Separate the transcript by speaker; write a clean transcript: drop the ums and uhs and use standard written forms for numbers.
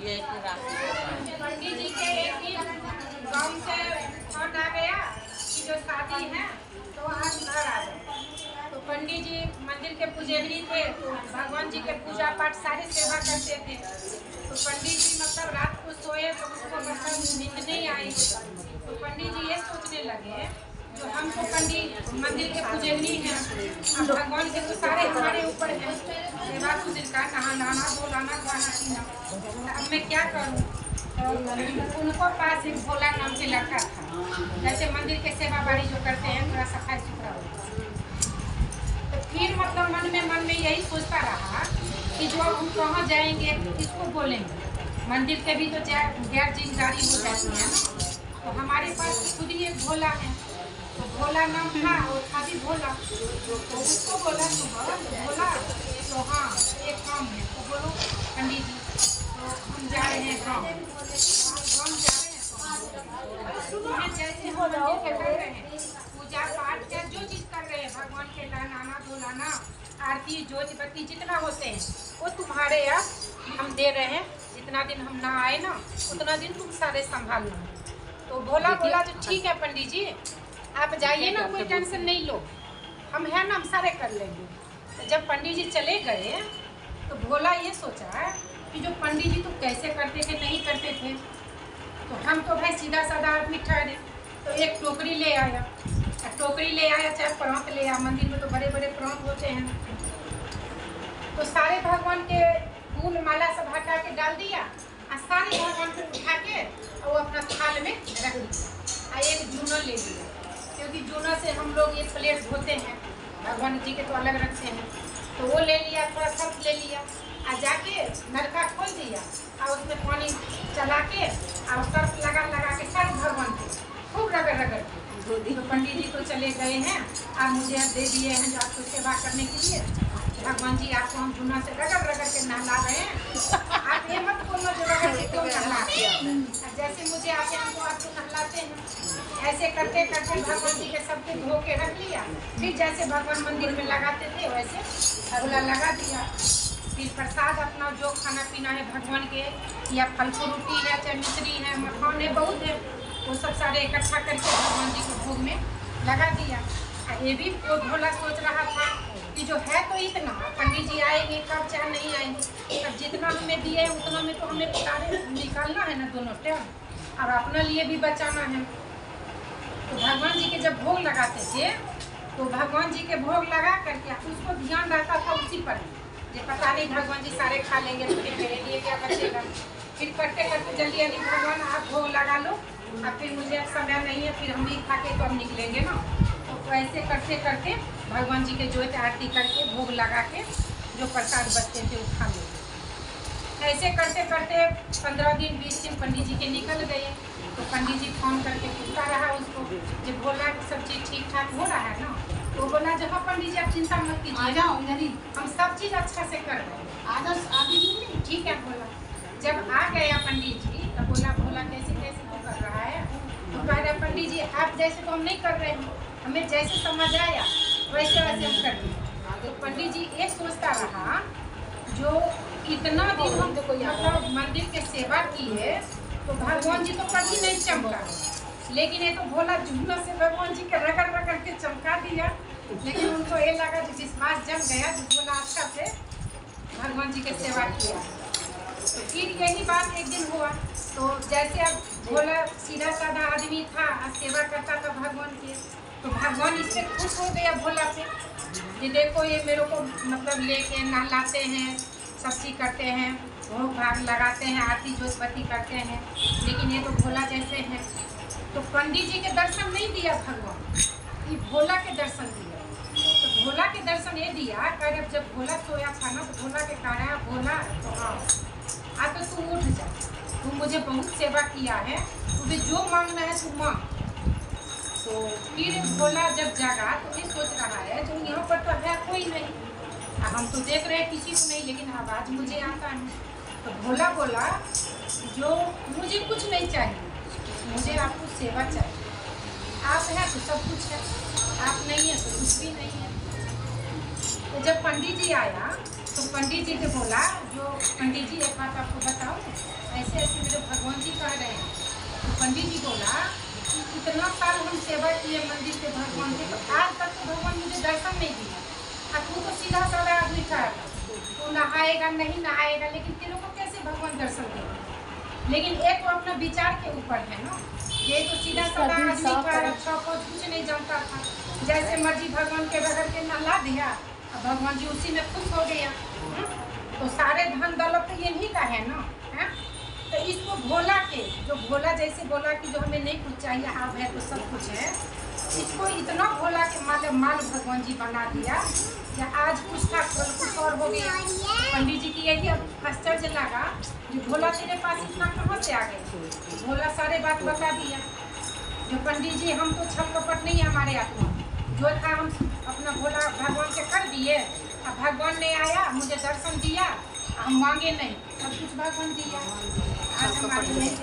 Speaker 1: ये कि राशि
Speaker 2: पंडित जी के एक दिन गाँव से फोन आ गया कि जो शादी है तो आज घर आ जाए। तो पंडित जी मंदिर के पुजारी थे, तो भगवान जी के पूजा पाठ सारे सेवा करते थे। तो पंडित जी मतलब रात को सोए तो उसको मतलब नींद नहीं आई। तो पंडित जी ये सोचने लगे जो हम तो पंडित मंदिर के पुजारी हैं, अब भगवान के तो सारे हमारे ऊपर है, सेवा पूजन का नहाना धोलाना खाना पीना, अब मैं क्या करूँ। तो उनको पास एक भोला नाम से लड़का था, जैसे मंदिर के सेवा बाड़ी जो करते हैं थोड़ा सफाई सुथरा होता। तो फिर मतलब मन में यही सोचता रहा कि जो हम कहाँ जाएंगे किसको बोलेंगे, मंदिर के भी तो गैर जिम्मेदारी हो जाती है ना। तो हमारे पास खुद ही एक भोला है, तो भोला नाम था और था भी भोला। तो उसको बोला सुबह भोला तो हाँ एक काम है, तो बोलो पंडित जी तो हम जा रहे हैं गाँव जा रहे हैं। तो जैसे हम मंदिर के कर रहे हैं पूजा पाठ का जो चीज़ कर रहे हैं भगवान के नहाना धोलाना आरती ज्योति बत्ती जितना होते हैं वो तुम्हारे यहाँ हम दे रहे हैं। जितना दिन हम ना आए ना उतना दिन तुम सारे संभालना। तो भोला बोला जो ठीक है पंडित जी आप जाइए ना, कोई टेंशन नहीं लो, हम हैं ना हम सारे कर लेंगे। तो जब पंडित जी चले गए तो भोला ये सोचा कि जो पंडित जी तो कैसे करते थे नहीं करते थे, तो हम तो भाई सीधा साधा आदमी ठहरे। तो एक टोकरी ले आया, चाहे प्रांत ले आया, मंदिर में तो बड़े बड़े प्रांत होते हैं। तो सारे भगवान के फूल माला सब हटा के डाल दिया और सारे भगवान को उठा के और अपना थाल में रख दिया। और एक जूना ले लिया, क्योंकि जूना से हम लोग ये प्लेट धोते हैं, भगवान जी के तो अलग रखते हैं। तो वो ले लिया, थोड़ा सर्फ ले लिया और जाके नलका खोल दिया और उसमें पानी चला के और सर्फ लगा के सारे भगवान को खूब रगड़ के। तो पंडित जी तो चले गए हैं और मुझे दे दिए हैं जो आपको सेवा करने के लिए। भगवान जी आपको हम जूना से रगड़ के नहला रहे हैं, आप ये मत बोलो जो रगड़ के क्यों नहलाते हैं, जैसे मुझे आते हैं तो आपको नहलाते हैं। ऐसे करते भगवान जी के सबके धो के रख लिया। फिर जैसे भगवान मंदिर में लगाते थे वैसे भोला लगा दिया। फिर प्रसाद अपना जो खाना पीना है भगवान के, या फल फ्रूटी है चाहे मिश्री है मखान है बहुत है, वो सब सारे इकट्ठा करके भगवान जी के भोग में लगा दिया। ये भी वो भोला सोच रहा था कि जो है तो इतना, पंडित जी आएंगे कब चाहे नहीं आएंगे, तब जितना हमें दिए उतना में तो हमें निकालना है ना दोनों टाइम, और अपना लिए भी बचाना है। तो भगवान जी के जब भोग लगाते थे तो भगवान जी के भोग लगा करके उसको ध्यान रहता था उसी पर, जो पता नहीं भगवान जी सारे खा लेंगे तो फिर मेरे लिए क्या बचेगा। फिर करते जल्दी भगवान आप भोग लगा लो, और फिर मुझे समय नहीं है, फिर हम ही खा के तो हम निकलेंगे ना। तो ऐसे करते भगवान जी के ज्योति आरती करके भोग लगा के जो प्रसाद बचते थे वो खा लेते। ऐसे करते 15 दिन 20 दिन पंडित जी के निकल गए। तो पंडित जी फोन करके पूछता रहा उसको जो बोला सब चीज़ ठीक ठाक हो रहा है ना। तो बोला जो हाँ पंडित जी आप चिंता मत कीजिए, हम सब चीज़ अच्छा से कर रहे हैं, ठीक है। बोला जब आ गया पंडित जी तो बोला भोला कैसे तो कर रहा है। तो कह रहे पंडित जी आप जैसे तो हम नहीं कर रहे हैं, हमें जैसे समझ आया वैसे हम कर रहे। तो पंडित जी एक सोचता रहा जो इतना दिन हम मतलब मंदिर के सेवा की है तो भगवान जी तो कभी नहीं चमका, लेकिन ये तो भोला जूना से भगवान जी के रगड़ के चमका दिया। लेकिन उनको ये लगा जो विश्वास जम गया जो भोला अच्छा से भगवान जी के सेवा किया। तो फिर यही बात एक दिन हुआ, तो जैसे अब भोला सीधा साधा आदमी था और सेवा करता था भगवान के, तो भगवान इससे खुश हो गया भोला से कि देखो ये मेरे को मतलब लेके नहलाते हैं, सब चीज़ करते हैं, भोग भाग लगाते हैं, आरती जोतबत्ती करते हैं, लेकिन ये तो भोला जैसे हैं। तो पंडित जी के दर्शन नहीं दिया भगवान, ये भोला के दर्शन दिया। तो भोला के दर्शन ये दिया कर जब भोला सोया था ना तो भोला के कह रहा भोला तो हाँ तो तू उठ जा, तू मुझे बहुत सेवा किया है, तुझे जो मांगना है तू मांग। तो फिर भोला जब जागा तो ये सोच रहा है जो यहाँ पर तो है कोई नहीं, हम तो देख रहे हैं किसी को नहीं, लेकिन आवाज़ मुझे आता है। तो भोला बोला जो मुझे कुछ नहीं चाहिए, मुझे आपको सेवा चाहिए, आप हैं तो सब कुछ है, आप नहीं है तो कुछ भी नहीं है। तो जब पंडित जी आया तो पंडित जी ने बोला, जो पंडित जी एक बात आपको बताओ, ऐसे ऐसे मेरे भगवान जी कह रहे हैं। तो पंडित जी बोला इतना साल हम सेवा किए मंदिर के भगवान के, तो आज तक तो भगवान मुझे दर्शन नहीं दिया। अब तू तो सीधा साधा आदमी था, तू नहाएगा नहीं नहाएगा, लेकिन तेरे को कैसे भगवान दर्शन देगा? लेकिन एक तो अपना विचार के ऊपर है ना, ये तो सीधा साधा आदमी था, अच्छा कुछ नहीं जानता था, जैसे मर्जी भगवान के रगड़ के नहला दिया, अब भगवान जी उसी में खुश हो गया। तो सारे धन दौलत तो यही का है ना, है? तो इसको भोला के, जो भोला जैसे बोला कि जो हमें नहीं कुछ चाहिए, आप है तो सब कुछ है, इसको इतना भोला के माल भगवान जी बना दिया कि आज कुछ था कल कुछ और हो गया। पंडित जी की यही अब आश्चर्य लगा कि भोला तेरे पास इतना कहाँ से आ गए। भोला सारे बात बता दिया। जो पंडित जी हम तो छल कपट नहीं है हमारे आत्मा, जो था हम अपना भोला भगवान के कर दिए। अब भगवान ने आया, मुझे दर्शन दिया, हम मांगे नहीं, सब कुछ भगवान दिया। आज हमारी नहीं